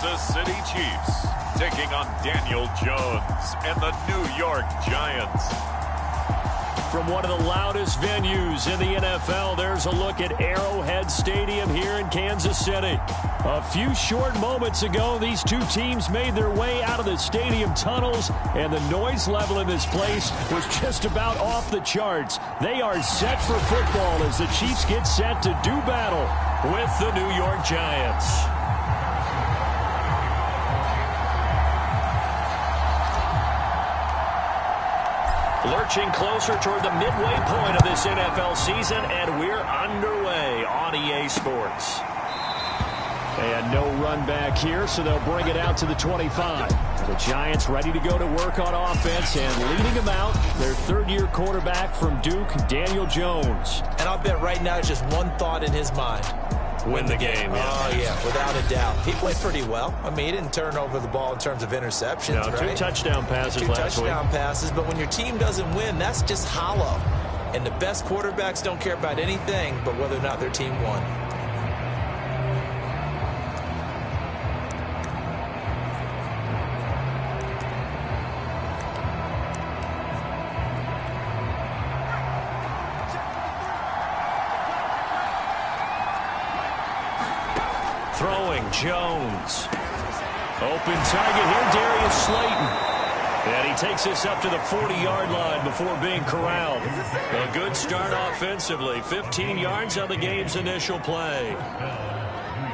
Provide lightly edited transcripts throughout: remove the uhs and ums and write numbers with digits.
Kansas City Chiefs taking on Daniel Jones and the New York Giants. From one of the loudest venues in the NFL, there's a look at Arrowhead Stadium here in Kansas City. A few short moments ago, these two teams made their way out of the stadium tunnels, and the noise level in this place was just about off the charts. They are set for football as the Chiefs get set to do battle with the New York Giants. Lurching closer toward the midway point of this NFL season, and we're underway on EA Sports. And no run back here, so they'll bring it out to the 25. The Giants ready to go to work on offense, and leading them out, their third-year quarterback from Duke, Daniel Jones. And I'll bet right now just one thought in his mind. Win the game. Yeah. Oh, yeah, without a doubt. He played pretty well. I mean, he didn't turn over the ball in terms of interceptions, no, right? Two touchdown passes last week. Passes, but when your team doesn't win, that's just hollow. And the best quarterbacks don't care about anything but whether or not their team won. Throwing, Jones. Open target here, Darius Slayton. And he takes this up to the 40-yard line before being corralled. A good start offensively. 15 yards on the game's initial play.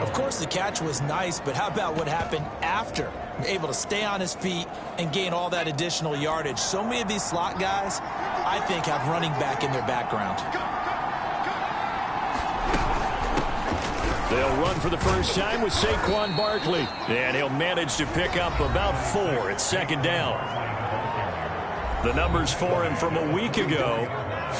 Of course, the catch was nice, but how about what happened after? Able to stay on his feet and gain all that additional yardage. So many of these slot guys, I think, have running back in their background. They'll run for the first time with Saquon Barkley. And he'll manage to pick up about 4 at second down. The numbers for him from a week ago: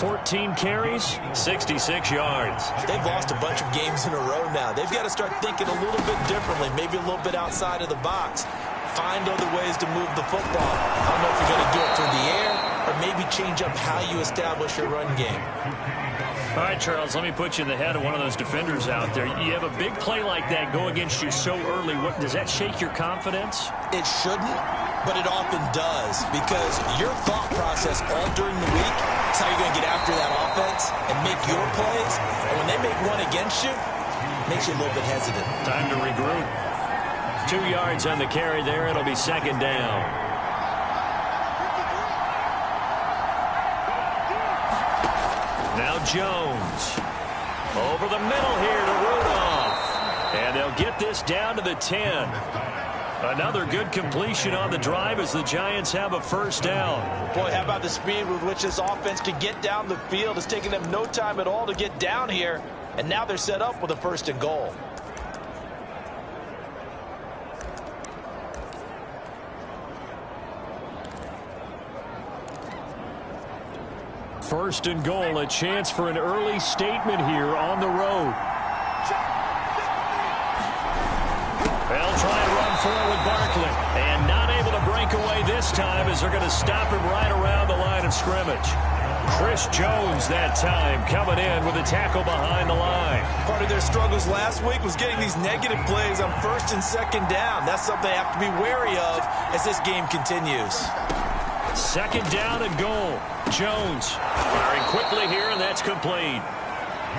14 carries, 66 yards. They've lost a bunch of games in a row now. They've got to start thinking a little bit differently, maybe a little bit outside of the box. Find other ways to move the football. I don't know if you're going to do it through the air or maybe change up how you establish your run game. All right, Charles, let me put you in the head of one of those defenders out there. You have a big play like that go against you so early. Does that shake your confidence? It shouldn't, but it often does, because your thought process all during the week is how you're going to get after that offense and make your plays. And when they make one against you, it makes you a little bit hesitant. Time to regroup. 2 yards on the carry there. It'll be second down. Now Jones. Over the middle here to Rudolph. And they'll get this down to the 10. Another good completion on the drive as the Giants have a first down. Boy, how about the speed with which this offense can get down the field? It's taking them no time at all to get down here. And now they're set up with a first and goal. First and goal, a chance for an early statement here on the road. They'll try and run forward Barkley. And not able to break away this time as they're going to stop him right around the line of scrimmage. Chris Jones that time coming in with a tackle behind the line. Part of their struggles last week was getting these negative plays on first and second down. That's something they have to be wary of as this game continues. Second down and goal. Jones firing quickly here, and that's complete.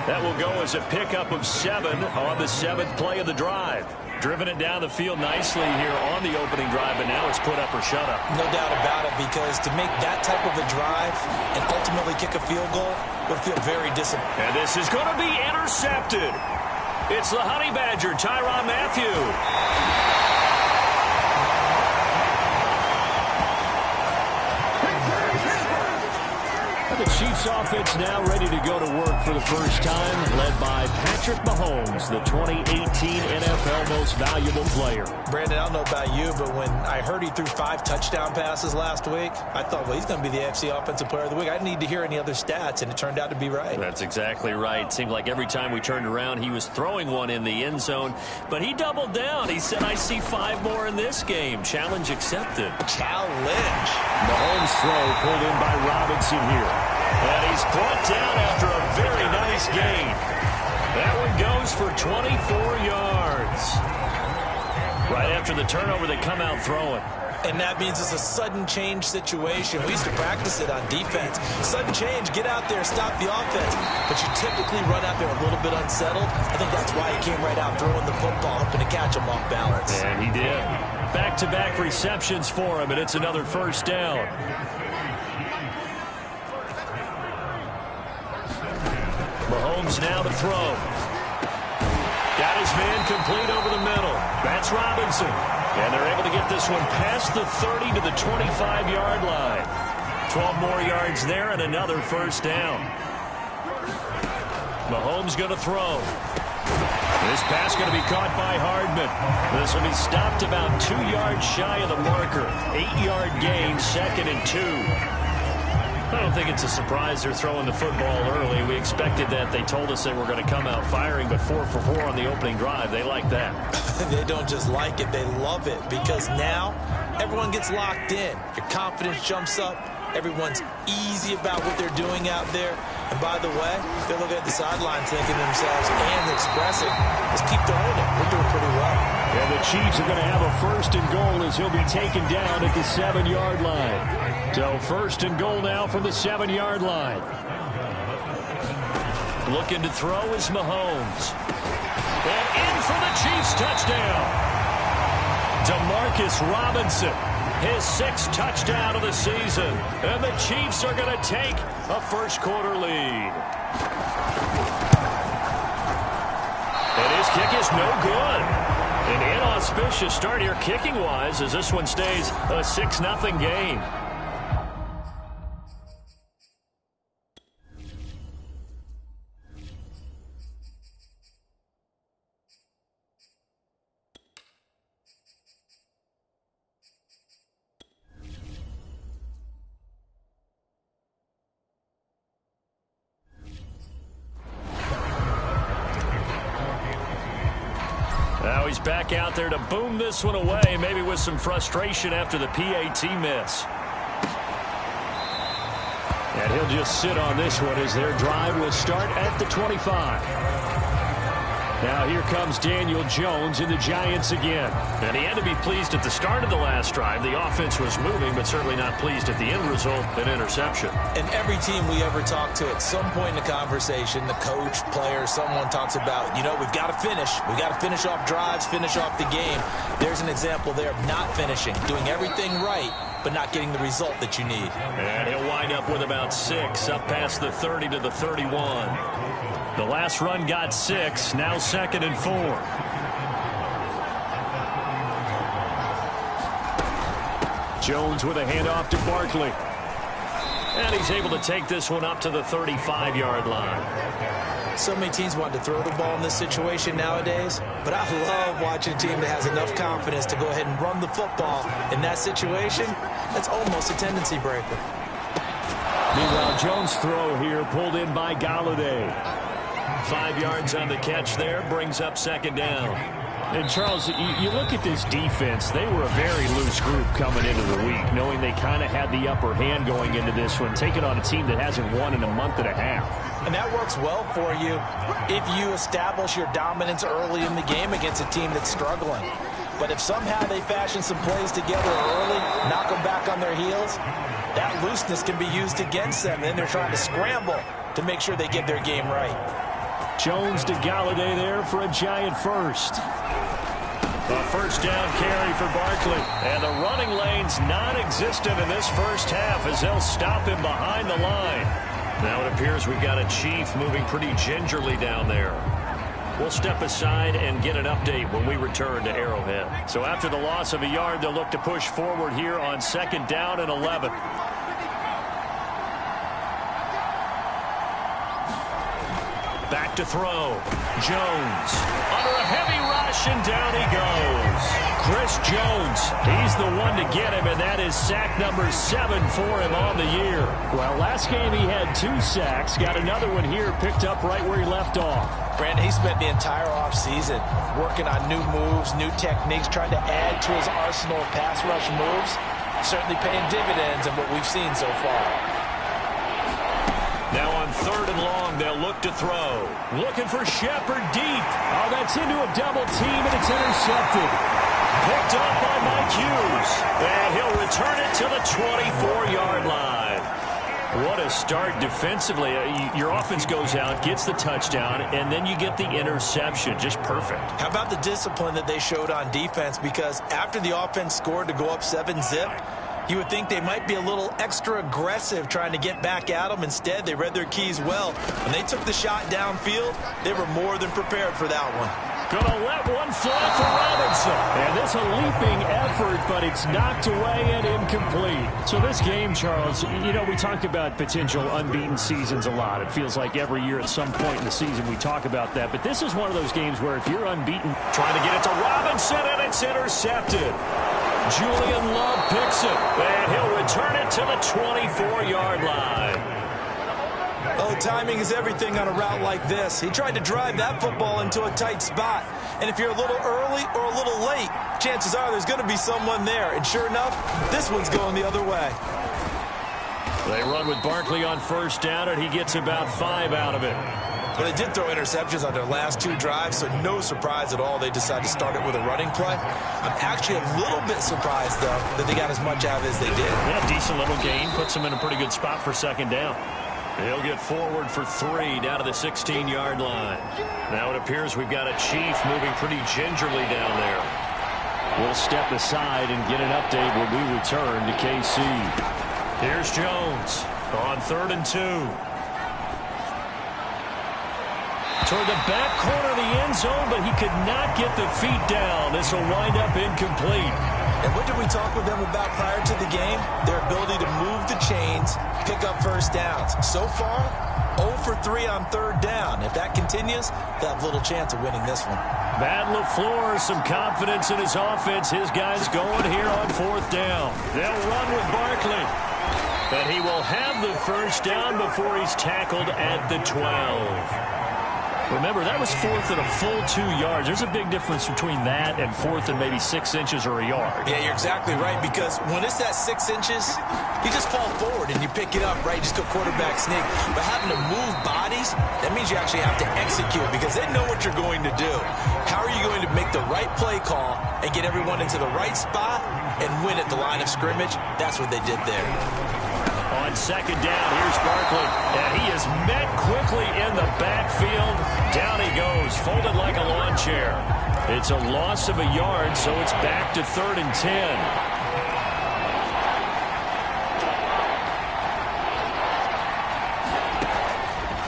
That will go as a pickup of 7 on the 7th play of the drive. Driven it down the field nicely here on the opening drive, but now it's put up or shut up. No doubt about it, because to make that type of a drive and ultimately kick a field goal would feel very disappointing. And this is going to be intercepted. It's the Honey Badger, Tyrann Mathieu. The Chiefs offense now ready to go to work for the first time, led by Patrick Mahomes, the 2018 NFL Most Valuable Player. Brandon, I don't know about you, but when I heard he threw 5 touchdown passes last week, I thought, well, he's going to be the AFC Offensive Player of the Week. I didn't need to hear any other stats, and it turned out to be right. That's exactly right. It seemed like every time we turned around, he was throwing one in the end zone, but he doubled down. He said, I see 5 more in this game. Challenge accepted. Challenge. Mahomes' throw pulled in by Robinson here. And he's brought down after a very nice gain. That one goes for 24 yards. Right after the turnover, they come out throwing. And that means it's a sudden change situation. We used to practice it on defense. Sudden change, get out there, stop the offense. But you typically run out there a little bit unsettled. I think that's why he came right out throwing the football, hoping to catch him off balance. And he did. Back-to-back receptions for him, and it's another first down. Mahomes now to throw. Got his man complete over the middle. That's Robinson. And they're able to get this one past the 30 to the 25-yard line. 12 more yards there and another first down. Mahomes going to throw. This pass going to be caught by Hardman. This will be stopped about 2 yards shy of the marker. 8-yard gain, 2nd and 2. I don't think it's a surprise they're throwing the football early. We expected that. They told us they were going to come out firing, but 4 for 4 on the opening drive. They like that. They don't just like it, they love it, because now everyone gets locked in. Your confidence jumps up. Everyone's easy about what they're doing out there. And by the way, they're looking at the sideline thinking to themselves and expressing, let's keep throwing it. We're doing pretty well. And the Chiefs are going to have a 1st and goal as he'll be taken down at the 7-yard line. So 1st and goal now from the 7-yard line. Looking to throw is Mahomes. And in for the Chiefs touchdown. Demarcus Robinson, his 6th touchdown of the season. And the Chiefs are going to take a first-quarter lead. And his kick is no good. An inauspicious start here kicking-wise as this one stays a 6-0 game. Now he's back out there to boom this one away, maybe with some frustration after the PAT miss. And he'll just sit on this one as their drive will start at the 25. Now here comes Daniel Jones and the Giants again. And he had to be pleased at the start of the last drive. The offense was moving, but certainly not pleased at the end result, an interception. And every team we ever talk to at some point in the conversation, the coach, player, someone talks about, you know, we've got to finish. We've got to finish off drives, finish off the game. There's an example there of not finishing, doing everything right, but not getting the result that you need. And he'll wind up with about 6, up past the 30 to the 31. The last run got 6, now 2nd and 4. Jones with a handoff to Barkley. And he's able to take this one up to the 35-yard line. So many teams want to throw the ball in this situation nowadays, but I love watching a team that has enough confidence to go ahead and run the football. In that situation, that's almost a tendency breaker. Meanwhile, Jones' throw here pulled in by Galladay. 5 yards on the catch there, brings up 2nd down. And, Charles, you look at this defense, they were a very loose group coming into the week, knowing they kind of had the upper hand going into this one, taking on a team that hasn't won in a month and a half. And that works well for you if you establish your dominance early in the game against a team that's struggling. But if somehow they fashion some plays together early, knock them back on their heels, that looseness can be used against them. Then they're trying to scramble to make sure they get their game right. Jones to Galladay there for a Giant first. A first down carry for Barkley. And the running lane's non-existent in this first half as they'll stop him behind the line. Now it appears we've got a Chief moving pretty gingerly down there. We'll step aside and get an update when we return to Arrowhead. So after the loss of a yard, they'll look to push forward here on 2nd down and 11. Back to throw. Jones under a heavy rush, and down he goes. Chris Jones, he's the one to get him, and that is sack number 7 for him on the year. Well, last game he had 2 sacks. Got another one here, picked up right where he left off. Brandon, he spent the entire offseason working on new moves, new techniques, trying to add to his arsenal of pass rush moves. Certainly paying dividends in what we've seen so far. Now on 3rd and long, they'll look to throw. Looking for Shepard deep. Oh, that's into a double team, and it's intercepted. Picked up by Mike Hughes. And he'll return it to the 24-yard line. What a start defensively. Your offense goes out, gets the touchdown, and then you get the interception. Just perfect. How about the discipline that they showed on defense? Because after the offense scored to go up 7-zip, you would think they might be a little extra aggressive trying to get back at them. Instead, they read their keys well. When they took the shot downfield, they were more than prepared for that one. Gonna let one fly for Robinson. And this a leaping effort, but it's knocked away and incomplete. So this game, Charles, you know, we talk about potential unbeaten seasons a lot. It feels like every year at some point in the season we talk about that. But this is one of those games where if you're unbeaten, trying to get it to Robinson, and it's intercepted. Julian Love picks it, and he'll return it to the 24-yard line. Oh, timing is everything on a route like this. He tried to drive that football into a tight spot. And if you're a little early or a little late, chances are there's going to be someone there. And sure enough, this one's going the other way. They run with Barkley on first down, and he gets about 5 out of it. Well, they did throw interceptions on their last 2 drives, so no surprise at all they decided to start it with a running play. I'm actually a little bit surprised, though, that they got as much out of it as they did. Yeah, decent little gain. Puts them in a pretty good spot for second down. He'll get forward for 3 down to the 16-yard line. Now it appears we've got a Chief moving pretty gingerly down there. We'll step aside and get an update when we return to KC. Here's Jones on 3rd and 2. Toward the back corner of the end zone, but he could not get the feet down. This will wind up incomplete. And what did we talk with them about prior to the game? Their ability to move the chains, pick up first downs. So far, 0 for 3 on 3rd down. If that continues, they'll have little chance of winning this one. Matt LaFleur, some confidence in his offense. His guys going here on 4th down. They'll run with Barkley. But he will have the first down before he's tackled at the 12. Remember, that was 4th and a full 2 yards. There's a big difference between that and 4th and maybe 6 inches or a yard. Yeah, you're exactly right, because when it's that 6 inches, you just fall forward and you pick it up, right? Just go quarterback sneak. But having to move bodies, that means you actually have to execute because they know what you're going to do. How are you going to make the right play call and get everyone into the right spot and win at the line of scrimmage? That's what they did there. On 2nd down, here's Barkley. And he is met quickly in the backfield. Down he goes, folded like a lawn chair. It's a loss of a yard, so it's back to 3rd and 10.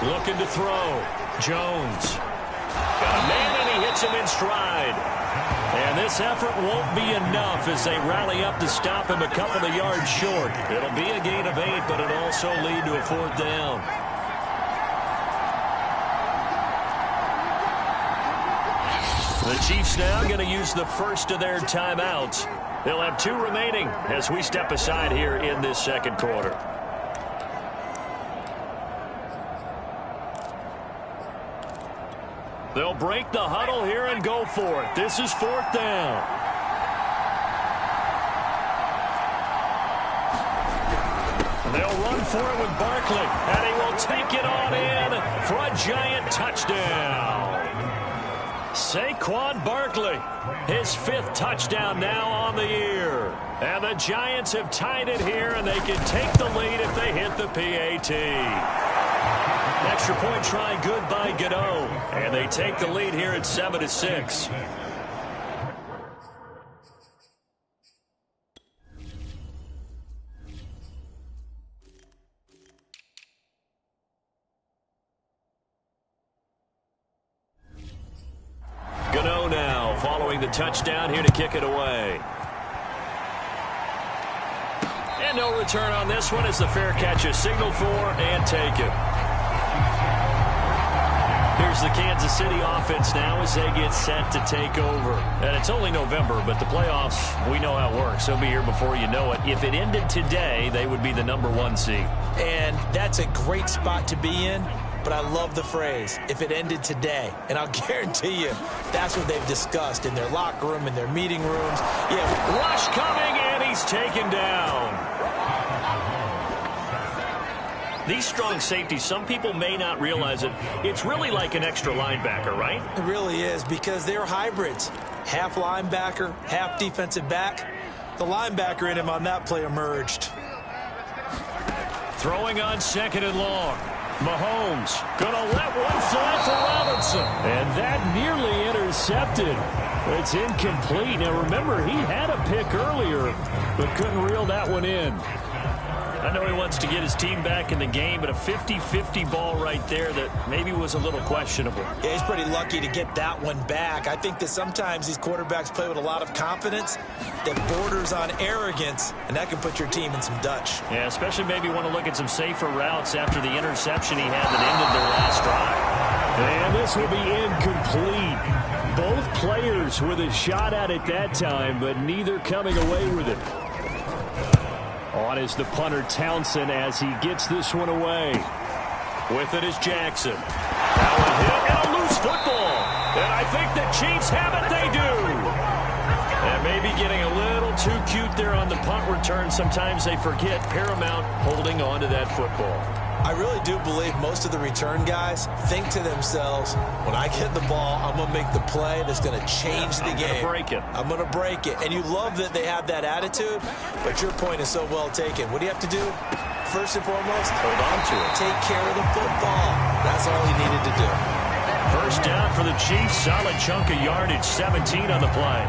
Looking to throw. Jones. Got a man, and he hits him in stride. And this effort won't be enough as they rally up to stop him a couple of yards short. It'll be a gain of 8, but it'll also lead to a 4th down. The Chiefs now going to use the first of their timeouts. They'll have 2 remaining as we step aside here in this 2nd quarter. They'll break the huddle here and go for it. This is 4th down. They'll run for it with Barkley, and he will take it on in for a giant touchdown. Saquon Barkley, his 5th touchdown now on the year. And the Giants have tied it here, and they can take the lead if they hit the PAT. Extra point try good by Gano. And they take the lead here at 7-6. Gano now following the touchdown here to kick it away. And no return on this one as the fair catch is signaled for and taken. Here's the Kansas City offense now as they get set to take over. And it's only November, but the playoffs, we know how it works. They'll be here before you know it. If it ended today, they would be the number 1 seed. And that's a great spot to be in. But I love the phrase, if it ended today. And I'll guarantee you, that's what they've discussed in their locker room, in their meeting rooms. Yeah, rush coming, and he's taken down. These strong safeties, some people may not realize it. It's really like an extra linebacker, right? It really is, because they're hybrids. half linebacker, half defensive back. The linebacker in him on that play emerged. Throwing on 2nd and long. Mahomes going to let one fly for Robinson. And that nearly intercepted. It's incomplete. Now remember, he had a pick earlier, but couldn't reel that one in. I know he wants to get his team back in the game, but a 50-50 ball right there that maybe was a little questionable. Yeah, he's pretty lucky to get that one back. I think that sometimes these quarterbacks play with a lot of confidence that borders on arrogance, and that can put your team in some Dutch. Yeah, especially maybe want to look at some safer routes after the interception he had that ended their last drive. And this will be incomplete. Both players with a shot at it that time, but neither coming away with it. On is the punter Townsend as he gets this one away. With it is Jackson. That one hit and a loose football. And I think the Chiefs have it. They do. And maybe getting a little too cute there on the punt return. Sometimes they forget Paramount holding on to that football. I really do believe most of the return guys think to themselves, when I get the ball, I'm going to make the play that's going to change the game. I'm going to break it. And you love that they have that attitude, but your point is so well taken. What do you have to do? First and foremost, hold on to it. Take care of the football. That's all he needed to do. First down for the Chiefs. Solid chunk of yardage, 17 on the play.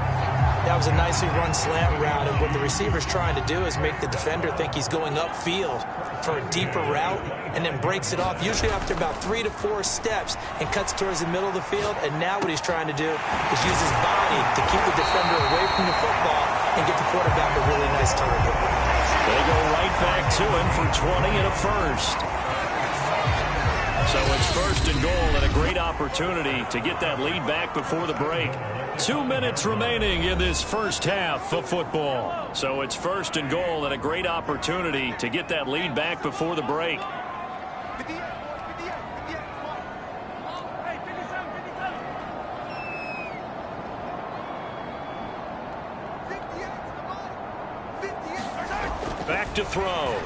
That was a nicely run slant route, and what the receiver's trying to do is make the defender think he's going upfield for a deeper route, and then breaks it off, usually after about 3 to 4 steps, and cuts towards the middle of the field. And now what he's trying to do is use his body to keep the defender away from the football and get the quarterback a really nice target. They go right back to him for 20 and a first. So it's 1st and goal, and a great opportunity to get that lead back before the break. 2 minutes remaining in this first half of football. So it's 1st and goal, and a great opportunity to get that lead back before the break. Back to throw.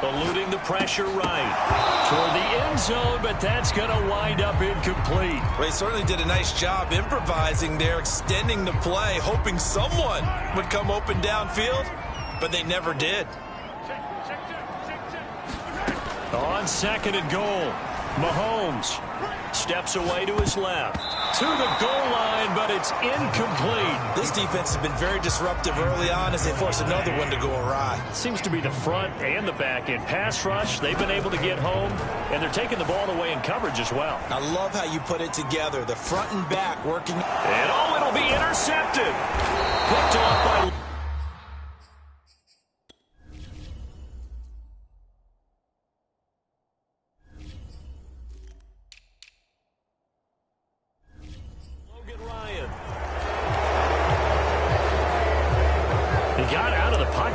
Eluding the pressure right toward the end zone, but that's going to wind up incomplete. Well, he certainly did a nice job improvising there, extending the play, hoping someone would come open downfield, but they never did. On 2nd and goal, Mahomes steps away to his left. To the goal line, but it's incomplete. This defense has been very disruptive early on as they force another one to go awry. Seems to be the front and the back end. Pass rush, they've been able to get home, and they're taking the ball away in coverage as well. I love how you put it together. The front and back working. And it'll be intercepted. Picked off by...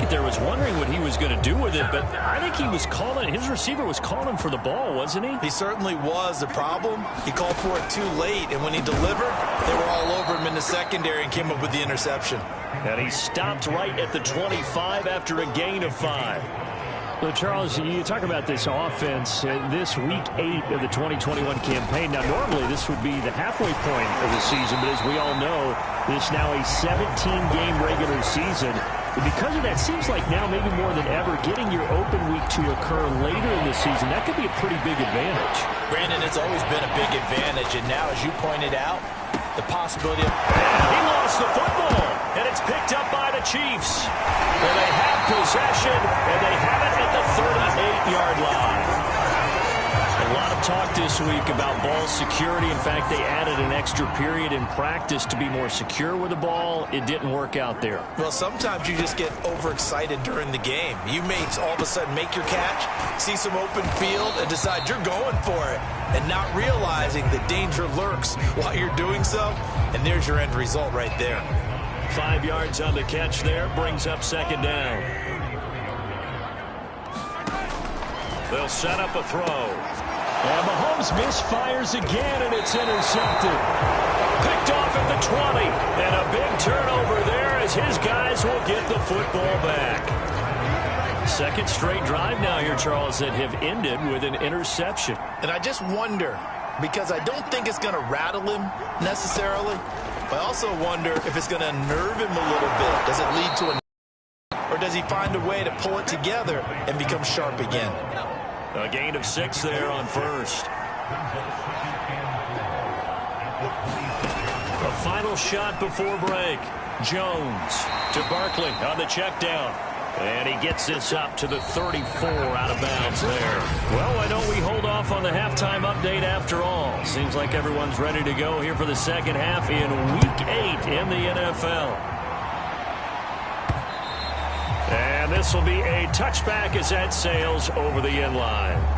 There was wondering what he was going to do with it, but I think he was calling, his receiver was calling for the ball, wasn't he? He certainly was. The problem, he called for it too late, and when he delivered, they were all over him in the secondary and came up with the interception. And he stopped right at the 25 after a gain of 5. Well, Charles, you talk about this offense, this week 8 of the 2021 campaign. Now, normally this would be the halfway point of the season, but as we all know, this is now a 17-game regular season. But because of that, seems like now maybe more than ever, getting your open week to occur later in the season, that could be a pretty big advantage. Brandon, it's always been a big advantage, and now, as you pointed out, the possibility of... And he lost the football, and it's picked up by the Chiefs. And they have possession, and they have it at the 38-yard line. A lot of talk this week about ball security. In fact, they added an extra period in practice to be more secure with the ball. It didn't work out there. Well, sometimes you just get overexcited during the game. You may all of a sudden make your catch, see some open field, and decide you're going for it, and not realizing the danger lurks while you're doing so, and there's your end result right there. 5 yards on the catch there, brings up 2nd down. They'll set up a throw. And Mahomes misfires again, and it's intercepted. Picked off at the 20. And a big turnover there as his guys will get the football back. 2nd straight drive now here, Charles, that have ended with an interception. And I just wonder, because I don't think it's going to rattle him necessarily, I also wonder if it's going to unnerve him a little bit. Does it lead to or does he find a way to pull it together and become sharp again? A gain of 6 there on first. A final shot before break. Jones to Barkley on the check down. And he gets this up to the 34 out of bounds there. Well, why don't we hold off on the halftime update after all? Seems like everyone's ready to go here for the second half in Week 8 in the NFL. And this will be a touchback as that sails over the end line.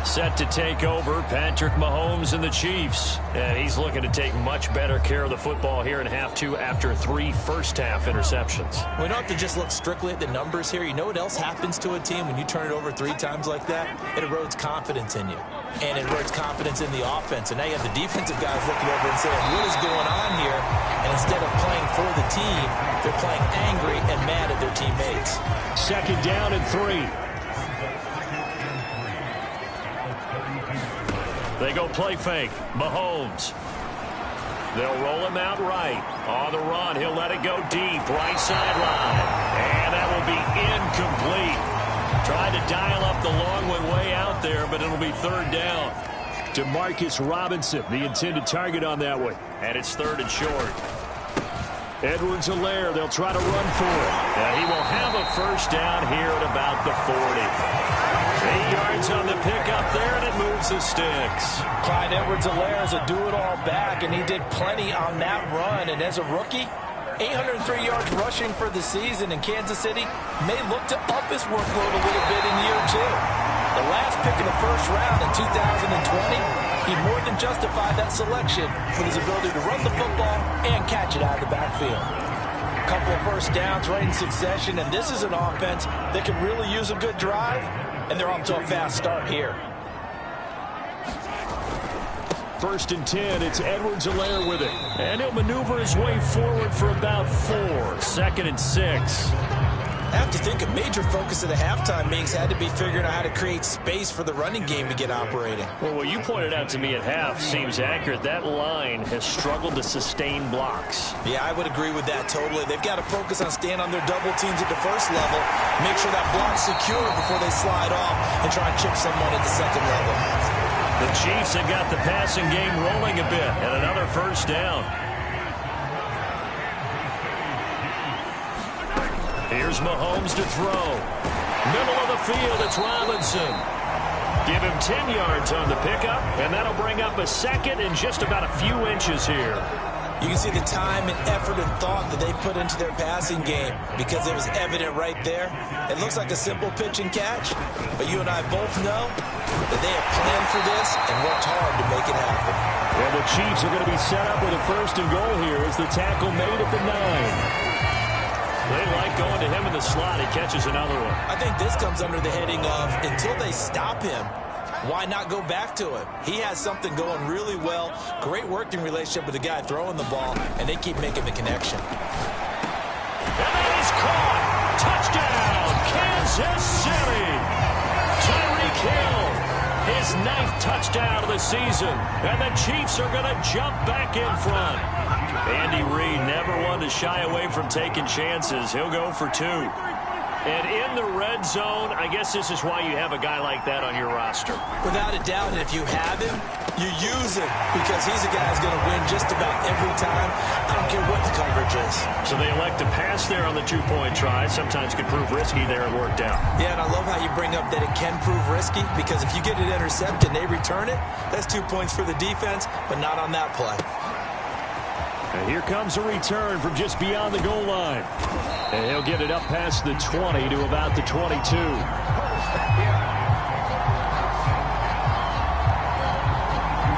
Set to take over, Patrick Mahomes and the Chiefs. And he's looking to take much better care of the football here in half 2 after 3 first-half interceptions. We don't have to just look strictly at the numbers here. You know what else happens to a team when you turn it over 3 times like that? It erodes confidence in you. And it erodes confidence in the offense. And now you have the defensive guys looking over and saying, what is going on here? And instead of playing for the team, they're playing angry and mad at their teammates. Second down and 3. They go play fake. Mahomes. They'll roll him out right. On the run, he'll let it go deep. Right sideline. And that will be incomplete. Tried to dial up the long one way out there, but it'll be third down. Demarcus Robinson, the intended target on that one. And it's third and short. Edwards-Helaire, they'll try to run for it. He will have a first down here at about the 40. 8 yards on the pickup there, and it moves the sticks. Clyde Edwards-Helaire is a do-it-all back, and he did plenty on that run. And as a rookie, 803 yards rushing for the season, in Kansas City may look to up his workload a little bit in year 2. The last pick of the first round in 2020, he more than justified that selection with his ability to run the football and catch it out of the backfield. A couple of first downs right in succession, and this is an offense that can really use a good drive, and they're off to a fast start here. First and 10, it's Edwards-Helaire with it. And he'll maneuver his way forward for about 4. Second and 6. I have to think a major focus of the halftime meetings had to be figuring out how to create space for the running game to get operating. Well, what you pointed out to me at half seems accurate. That line has struggled to sustain blocks. Yeah, I would agree with that totally. They've got to focus on staying on their double teams at the first level, make sure that block's secure before they slide off and try and chip someone at the second level. The Chiefs have got the passing game rolling a bit, and another first down. Here's Mahomes to throw. Middle of the field, it's Robinson. Give him 10 yards on the pickup, and that'll bring up a second and just about a few inches here. You can see the time and effort and thought that they put into their passing game because it was evident right there. It looks like a simple pitch and catch, but you and I both know that they have planned for this and worked hard to make it happen. Well, the Chiefs are going to be set up with a first and goal here as the tackle made at the 9. They like going to him in the slot. He catches another one. I think this comes under the heading of until they stop him, why not go back to him? He has something going really well. Great working relationship with the guy throwing the ball, and they keep making the connection. And that is caught. Touchdown, Kansas City. Tyreek Hill, his 9th touchdown of the season. And the Chiefs are going to jump back in front. Andy Reid never wanted to shy away from taking chances. He'll go for 2. And in the red zone, I guess this is why you have a guy like that on your roster. Without a doubt, and if you have him, you use him because he's a guy who's going to win just about every time. I don't care what the coverage is. So they elect to pass there on the 2-point try. Sometimes could prove risky there and worked out. Yeah, and I love how you bring up that it can prove risky because if you get it intercepted and they return it, that's 2 points for the defense, but not on that play. And here comes a return from just beyond the goal line. And he'll get it up past the 20 to about the 22.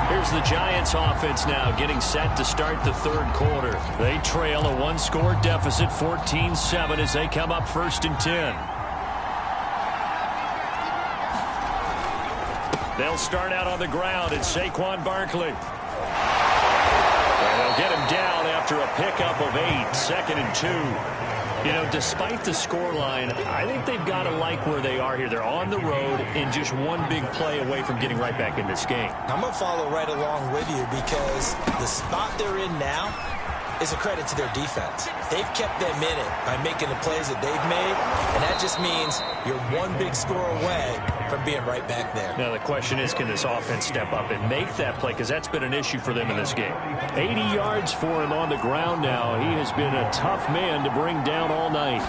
Here's the Giants offense now getting set to start the third quarter. They trail a 1-score deficit, 14-7, as they come up first and 10. They'll start out on the ground. It's Saquon Barkley. And they'll get him down after a pickup of 8, second and 2. You know, despite the scoreline, I think they've got to like where they are here. They're on the road and just one big play away from getting right back in this game. I'm going to follow right along with you because the spot they're in now is a credit to their defense. They've kept them in it by making the plays that they've made, and that just means you're one big score away from being right back there. Now, the question is, can this offense step up and make that play? Because that's been an issue for them in this game. 80 yards for him on the ground now. He has been a tough man to bring down all night.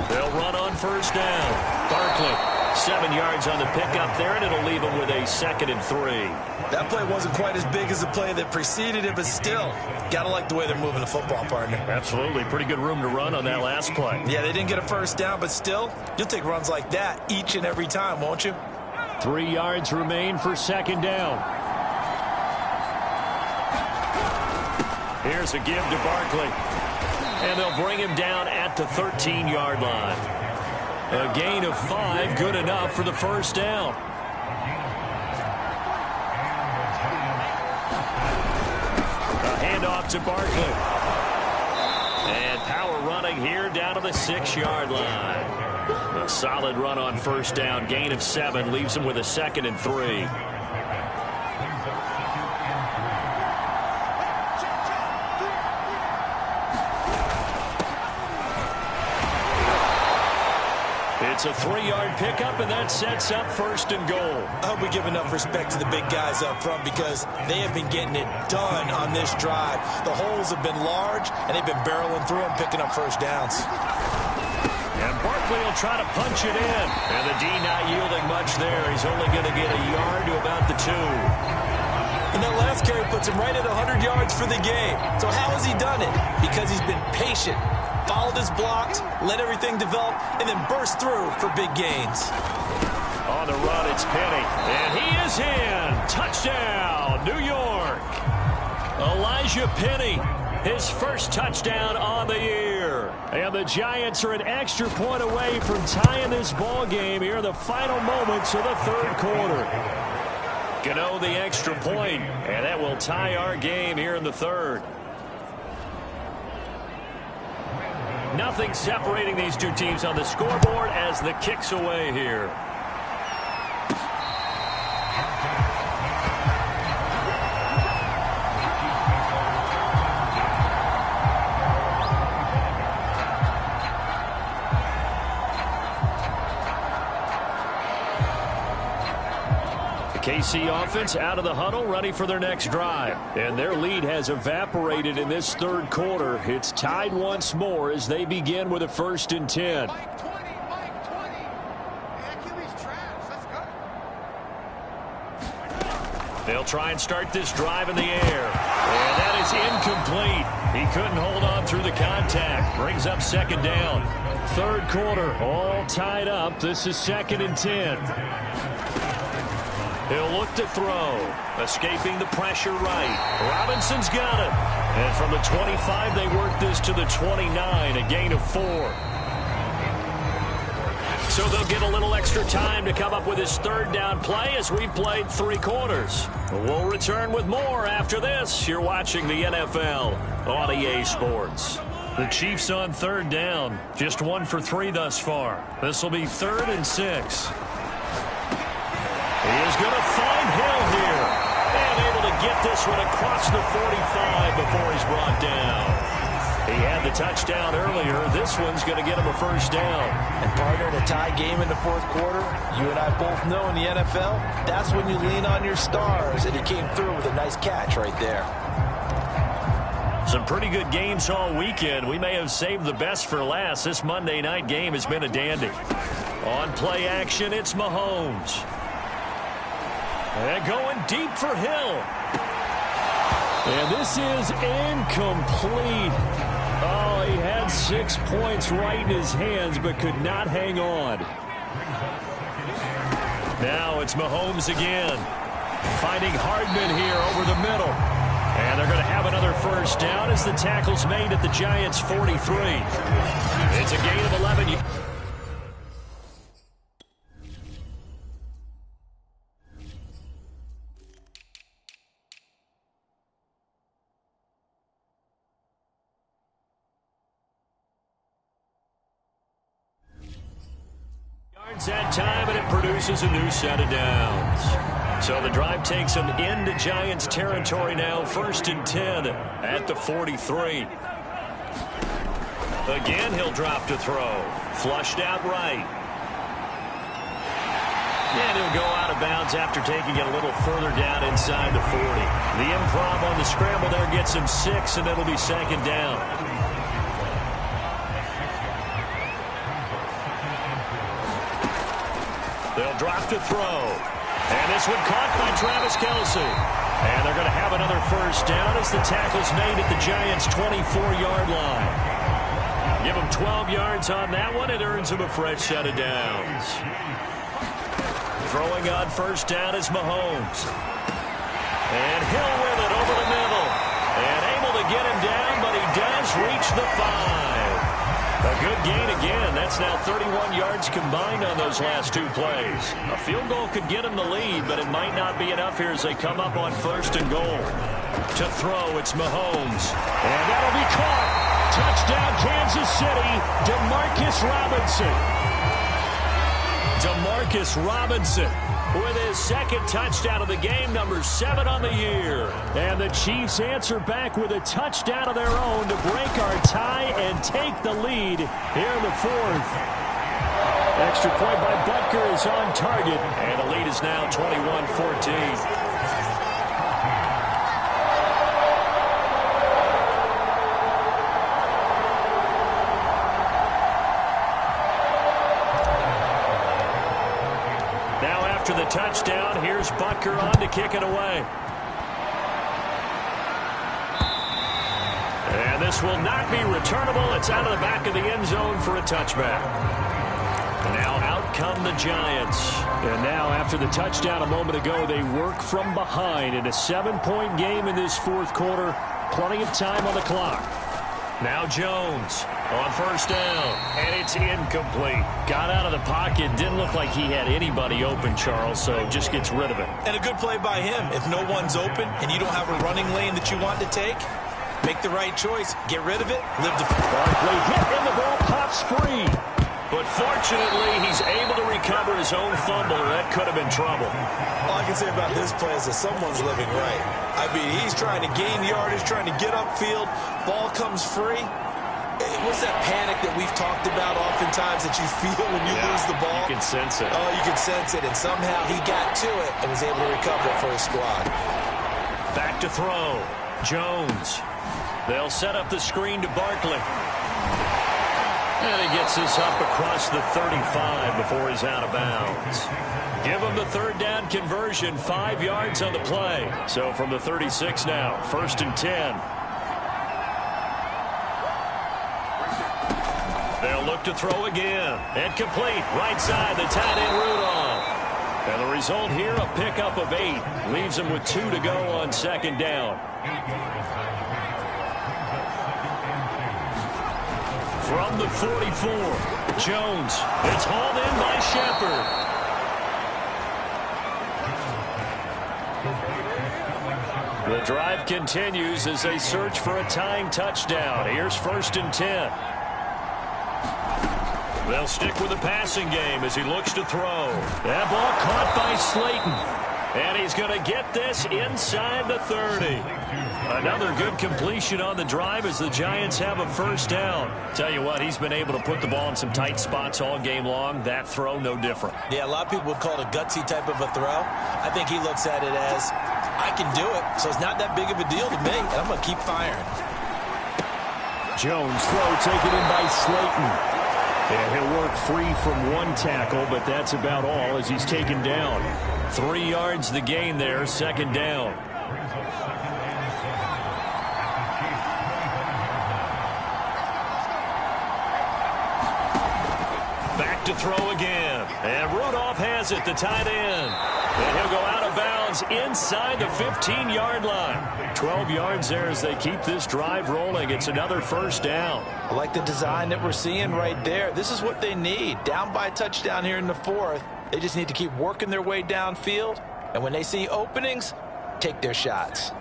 They'll run on first down. Barkley, 7 yards on the pickup there, and it'll leave him with a 2nd and 3. That play wasn't quite as big as the play that preceded it, but still, got to like the way they're moving the football, partner. Absolutely. Pretty good room to run on that last play. Yeah, they didn't get a first down, but still, you'll take runs like that each and every time, won't you? 3 yards remain for 2nd down. Here's a give to Barkley. And they'll bring him down at the 13-yard line. A gain of 5, good enough for the first down. A handoff to Barkley. And power running here down to the 6-yard line. A solid run on first down. Gain of 7 leaves him with a 2nd and 3. It's a 3-yard pickup, and that sets up 1st and goal. I hope we give enough respect to the big guys up front because they have been getting it done on this drive. The holes have been large, and they've been barreling through them, picking up first downs. And Barkley will try to punch it in. And the D not yielding much there. He's only going to get a yard to about the 2. And that last carry puts him right at 100 yards for the game. So how has he done it? Because he's been patient, followed his blocks, let everything develop, and then burst through for big gains. On the run, it's Penny. And he is in. Touchdown, New York. Elijah Penny, his first touchdown on the year. And the Giants are an extra point away from tying this ball game here in the final moments of the 3rd quarter. Gano the extra point, and that will tie our game here in the 3rd. Nothing separating these two teams on the scoreboard as the kick's away here. KC offense out of the huddle, ready for their next drive. And their lead has evaporated in this 3rd quarter. It's tied once more as they begin with a 1st and 10. They'll try and start this drive in the air. And that is incomplete. He couldn't hold on through the contact. Brings up 2nd down. 3rd quarter, all tied up. This is 2nd and 10. He'll look to throw. Escaping the pressure right. Robinson's got it. And from the 25, they work this to the 29, a gain of 4. So they'll get a little extra time to come up with his 3rd down play as we've played 3 quarters. We'll return with more after this. You're watching the NFL on EA Sports. The Chiefs on 3rd down. Just 1 for 3 thus far. This will be 3rd and 6. He is going to find Hill here. And able to get this one across the 45 before he's brought down. He had the touchdown earlier. This one's going to get him a 1st down. And partner, in a tie game in the 4th quarter, you and I both know in the NFL, that's when you lean on your stars. And he came through with a nice catch right there. Some pretty good games all weekend. We may have saved the best for last. This Monday night game has been a dandy. On play action, it's Mahomes. And going deep for Hill. And this is incomplete. Oh, he had 6 points right in his hands, but could not hang on. Now it's Mahomes again. Finding Hardman here over the middle. And they're going to have another 1st down as the tackle's made at the Giants' 43. It's a gain of 11. It's that time, and it produces a new set of downs. So the drive takes them into Giants territory now, 1st and 10 at the 43. Again, he'll drop to throw. Flushed out right. And he'll go out of bounds after taking it a little further down inside the 40. The improv on the scramble there gets him 6, and it'll be 2nd down. They'll drop to throw. And this one caught by Travis Kelce. And they're going to have another 1st down as the tackle's made at the Giants' 24-yard line. Give him 12 yards on that one. It earns him a fresh set of downs. Throwing on 1st down is Mahomes. And Hill with it over the middle. And able to get him down, but he does reach the 5. A good gain again. That's now 31 yards combined on those last 2 plays. A field goal could get him the lead, but it might not be enough here as they come up on 1st and goal. To throw, it's Mahomes. And that'll be caught. Touchdown, Kansas City, DeMarcus Robinson. DeMarcus Robinson with his 2nd touchdown of the game, number 7 on the year. And the Chiefs answer back with a touchdown of their own to break our tie and take the lead here in the 4th. Extra point by Butker is on target, and the lead is now 21-14. After the touchdown, here's Butker on to kick it away. And this will not be returnable. It's out of the back of the end zone for a touchback. Now out come the Giants. And now after the touchdown a moment ago, they work from behind in a 7-point game in this 4th quarter. Plenty of time on the clock. Now Jones on 1st down, and it's incomplete. Got out of the pocket, didn't look like he had anybody open, Charles, so just gets rid of it. And a good play by him. If no one's open and you don't have a running lane that you want to take, make the right choice. Get rid of it. Live the Barkley hit, and the ball pops free. But fortunately, he's able to recover his own fumble, or that could have been trouble. All I can say about this play is that someone's living right. I mean, he's trying to gain yardage, trying to get upfield. Ball comes free. What's that panic that we've talked about oftentimes that you feel when you lose the ball? You can sense it. Oh, you can sense it. And somehow he got to it and was able to recover it for his squad. Back to throw. Jones. They'll set up the screen to Barkley. And he gets this up across the 35 before he's out of bounds. Give him the 3rd down conversion, 5 yards on the play. So from the 36 now, 1st and 10. They'll look to throw again. And complete. Right side, the tight end Rudolph. And the result here, a pickup of 8. Leaves them with 2 to go on 2nd down. From the 44, Jones. It's hauled in by Shepard. The drive continues as they search for a tying touchdown. Here's 1st and 10. They'll stick with the passing game as he looks to throw. That ball caught by Slayton. And he's going to get this inside the 30. Another good completion on the drive as the Giants have a 1st down. Tell you what, he's been able to put the ball in some tight spots all game long. That throw, no different. Yeah, a lot of people would call it a gutsy type of a throw. I think he looks at it as, I can do it, so it's not that big of a deal to me, and I'm going to keep firing. Jones throw taken in by Slayton. And he'll work free from 1 tackle, but that's about all as he's taken down. 3 yards the gain there, 2nd down. Back to throw again. And Rudolph has it, the tight end. And he'll go out of bounds inside the 15-yard line. 12 yards there as they keep this drive rolling. It's another 1st down. I like the design that we're seeing right there. This is what they need. Down by a touchdown here in the 4th. They just need to keep working their way downfield. And when they see openings, take their shots.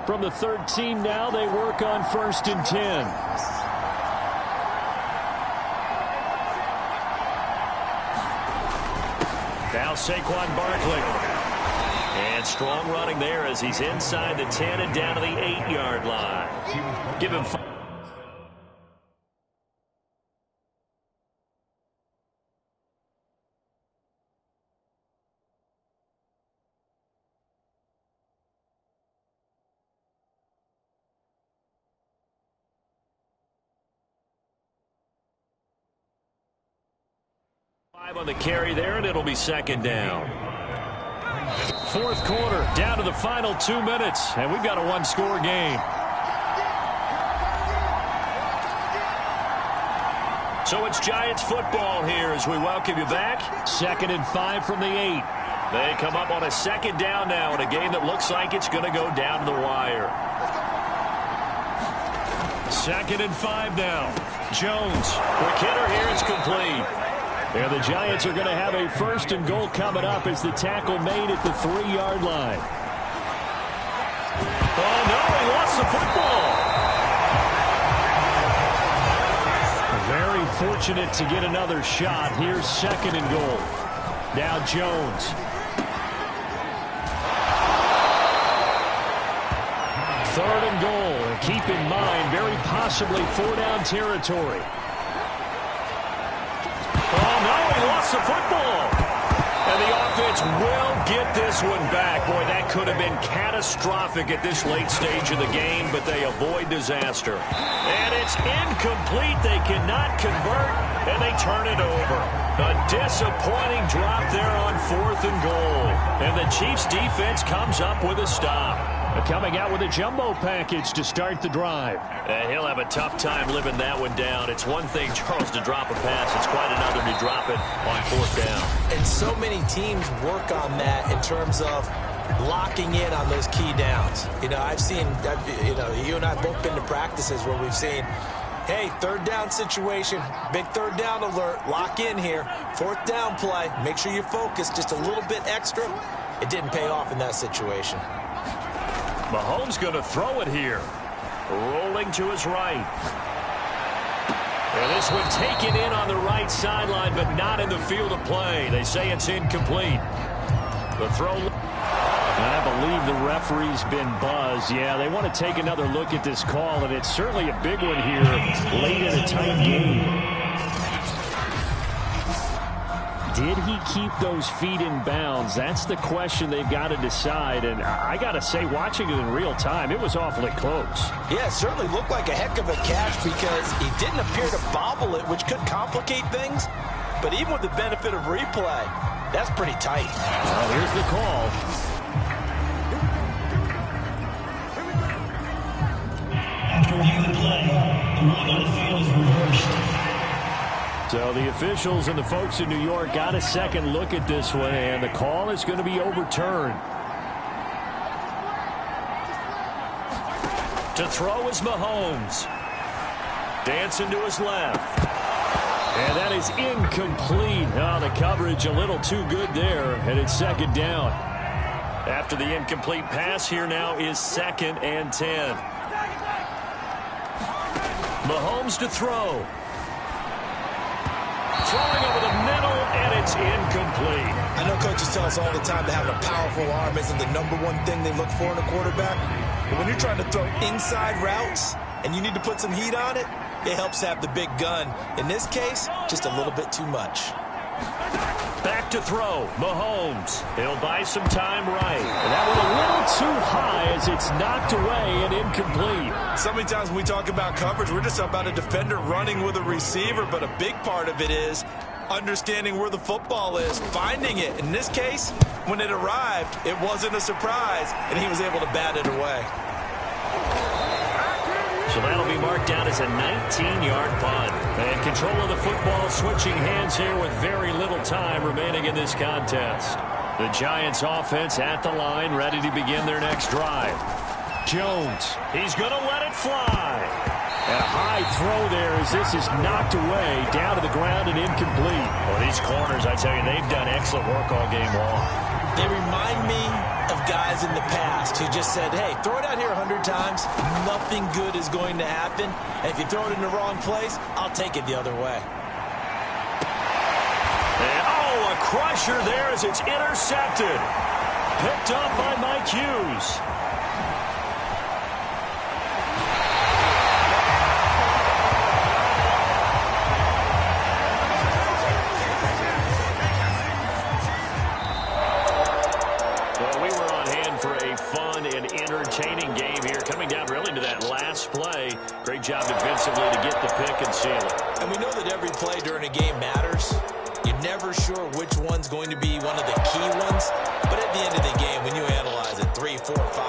From the 13 now, they work on 1st and 10. Now Saquon Barkley. And strong running there as he's inside the 10 and down to the 8-yard line. Give him 5. On the carry there, and it'll be second down. Fourth quarter, down to the final 2 minutes, and we've got a one-score game. So it's Giants football here as we welcome you back. 2nd and 5 from the 8. They come up on a second down now in a game that looks like it's going to go down to the wire. 2nd and 5 now. Jones, quick hitter here, it's complete. And the Giants are going to have a 1st and goal coming up as the tackle made at the 3-yard line. Oh, no, he lost the football. Very fortunate to get another shot. Here's 2nd and goal. Now Jones. Third and goal. And keep in mind, very possibly 4-down territory. Oh, no, he lost the football. And the offense will get this one back. Boy, that could have been catastrophic at this late stage of the game, but they avoid disaster. And it's incomplete. They cannot convert, and they turn it over. A disappointing drop there on 4th and goal. And the Chiefs' defense comes up with a stop. Coming out with a jumbo package to start the drive. He'll have a tough time living that one down. It's one thing, Charles, to drop a pass. It's quite another to drop it on 4th down. And so many teams work on that in terms of locking in on those key downs. You know, I've seen, you and I have both been to practices where we've seen, hey, 3rd down situation, big 3rd down alert, lock in here. 4th down play, make sure you focus just a little bit extra. It didn't pay off in that situation. Mahomes going to throw it here. Rolling to his right. And this one taken in on the right sideline, but not in the field of play. They say it's incomplete. The throw. And I believe the referee's been buzzed. Yeah, they want to take another look at this call, and it's certainly a big one here late in a tight game. Did he keep those feet in bounds? That's the question they've got to decide. And I got to say, watching it in real time, it was awfully close. Yeah, it certainly looked like a heck of a catch because he didn't appear to bobble it, which could complicate things. But even with the benefit of replay, that's pretty tight. Well, here's the call. After reviewing the play, the ruling on the field is reversed. So the officials and the folks in New York got a second look at this one, and the call is going to be overturned. To throw is Mahomes. Dancing to his left. And that is incomplete. Oh, the coverage a little too good there, and it's 2nd down. After the incomplete pass, here now is 2nd and 10. Mahomes to throw. Throwing over the middle, and it's incomplete. I know coaches tell us all the time that having a powerful arm isn't the #1 thing they look for in a quarterback. But when you're trying to throw inside routes and you need to put some heat on it, it helps have the big gun. In this case, just a little bit too much. Back to throw, Mahomes. He'll buy some time right. And that one a little too high as it's knocked away and incomplete. So many times when we talk about coverage, we're just talking about a defender running with a receiver, but a big part of it is understanding where the football is, finding it. In this case, when it arrived, it wasn't a surprise, and he was able to bat it away. So that'll be marked down as a 19-yard punt. And control of the football switching hands here with very little time remaining in this contest. The Giants offense at the line, ready to begin their next drive. Jones, he's going to let it fly. And a high throw there as this is knocked away, down to the ground and incomplete. Well, these corners, I tell you, they've done excellent work all game long. They remind me of guys in the past who just said, hey, throw it out here 100 times, nothing good is going to happen. And if you throw it in the wrong place, I'll take it the other way. And, oh, a crusher there as it's intercepted. Picked up by Mike Hughes. Well, we were on hand for a fun and entertaining game here. Coming down really to that last play. Great job defensively to get the pick and seal it. And we know that every play during a game matters. You're never sure which one's going to be one of the key ones. But at the end of the game, when you analyze it 3, 4, 5,